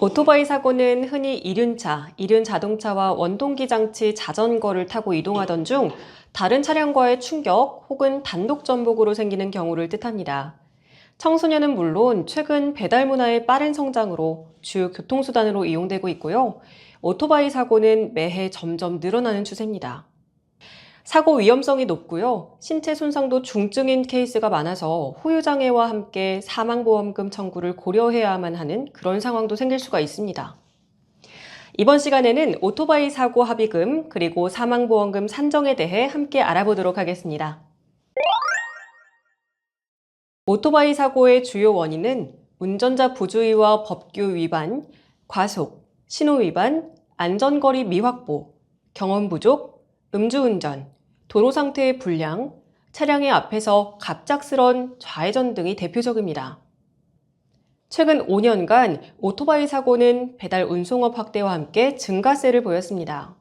오토바이 사고는 흔히 이륜차, 이륜자동차와 원동기 장치 자전거를 타고 이동하던 중 다른 차량과의 충격 혹은 단독 전복으로 생기는 경우를 뜻합니다. 청소년은 물론 최근 배달 문화의 빠른 성장으로 주요 교통수단으로 이용되고 있고요. 오토바이 사고는 매해 점점 늘어나는 추세입니다. 사고 위험성이 높고요. 신체 손상도 중증인 케이스가 많아서 후유장애와 함께 사망보험금 청구를 고려해야만 하는 그런 상황도 생길 수가 있습니다. 이번 시간에는 오토바이 사고 합의금 그리고 사망보험금 산정에 대해 함께 알아보도록 하겠습니다. 오토바이 사고의 주요 원인은 운전자 부주의와 법규 위반, 과속, 신호 위반, 안전거리 미확보, 경험 부족, 음주운전, 도로 상태의 불량, 차량의 앞에서 갑작스런 좌회전 등이 대표적입니다. 최근 5년간 오토바이 사고는 배달 운송업 확대와 함께 증가세를 보였습니다.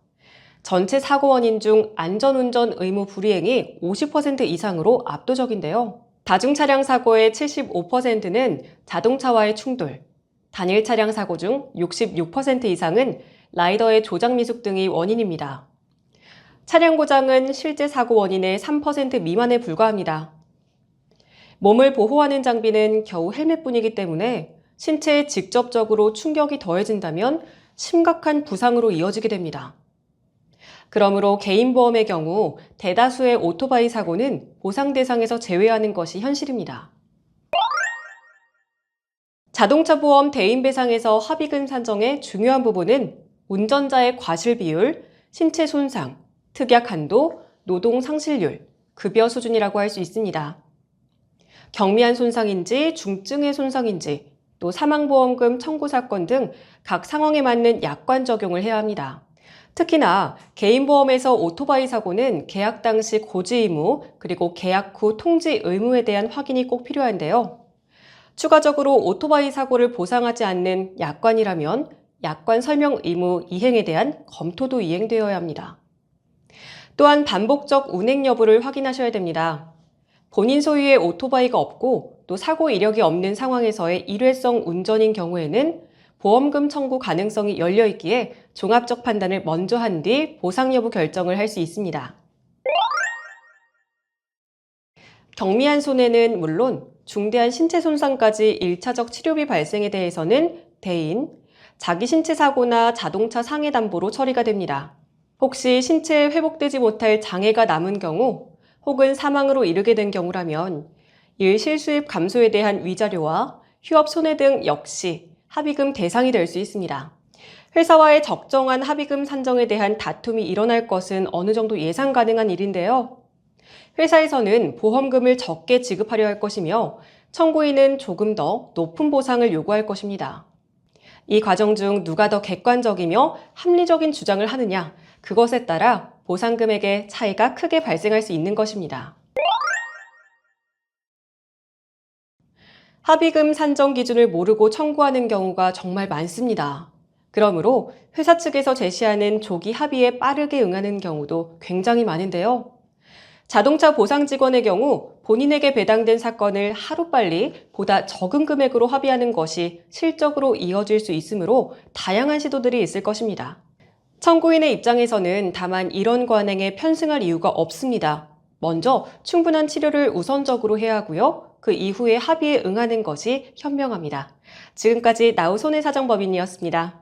전체 사고 원인 중 안전운전 의무 불이행이 50% 이상으로 압도적인데요. 다중차량 사고의 75%는 자동차와의 충돌, 단일 차량 사고 중 66% 이상은 라이더의 조작 미숙 등이 원인입니다. 차량 고장은 실제 사고 원인의 3% 미만에 불과합니다. 몸을 보호하는 장비는 겨우 헬멧뿐이기 때문에 신체에 직접적으로 충격이 더해진다면 심각한 부상으로 이어지게 됩니다. 그러므로 개인보험의 경우 대다수의 오토바이 사고는 보상 대상에서 제외하는 것이 현실입니다. 자동차 보험 대인배상에서 합의금 산정의 중요한 부분은 운전자의 과실 비율, 신체 손상, 특약 한도, 노동 상실률, 급여 수준이라고 할 수 있습니다. 경미한 손상인지 중증의 손상인지 또 사망보험금 청구 사건 등 각 상황에 맞는 약관 적용을 해야 합니다. 특히나 개인보험에서 오토바이 사고는 계약 당시 고지 의무 그리고 계약 후 통지 의무에 대한 확인이 꼭 필요한데요. 추가적으로 오토바이 사고를 보상하지 않는 약관이라면 약관 설명 의무 이행에 대한 검토도 이행되어야 합니다. 또한 반복적 운행 여부를 확인하셔야 됩니다. 본인 소유의 오토바이가 없고 또 사고 이력이 없는 상황에서의 일회성 운전인 경우에는 보험금 청구 가능성이 열려 있기에 종합적 판단을 먼저 한 뒤 보상 여부 결정을 할 수 있습니다. 경미한 손해는 물론 중대한 신체 손상까지 1차적 치료비 발생에 대해서는 대인, 자기 신체 사고나 자동차 상해 담보로 처리가 됩니다. 혹시 신체에 회복되지 못할 장애가 남은 경우 혹은 사망으로 이르게 된 경우라면 일 실수입 감소에 대한 위자료와 휴업 손해 등 역시 합의금 대상이 될 수 있습니다. 회사와의 적정한 합의금 산정에 대한 다툼이 일어날 것은 어느 정도 예상 가능한 일인데요. 회사에서는 보험금을 적게 지급하려 할 것이며 청구인은 조금 더 높은 보상을 요구할 것입니다. 이 과정 중 누가 더 객관적이며 합리적인 주장을 하느냐, 그것에 따라 보상금액의 차이가 크게 발생할 수 있는 것입니다. 합의금 산정 기준을 모르고 청구하는 경우가 정말 많습니다. 그러므로 회사 측에서 제시하는 조기 합의에 빠르게 응하는 경우도 굉장히 많은데요. 자동차 보상 직원의 경우 본인에게 배당된 사건을 하루빨리 보다 적은 금액으로 합의하는 것이 실적으로 이어질 수 있으므로 다양한 시도들이 있을 것입니다. 청구인의 입장에서는 다만 이런 관행에 편승할 이유가 없습니다. 먼저 충분한 치료를 우선적으로 해야 하고요. 그 이후에 합의에 응하는 것이 현명합니다. 지금까지 나우손해사정법인이었습니다.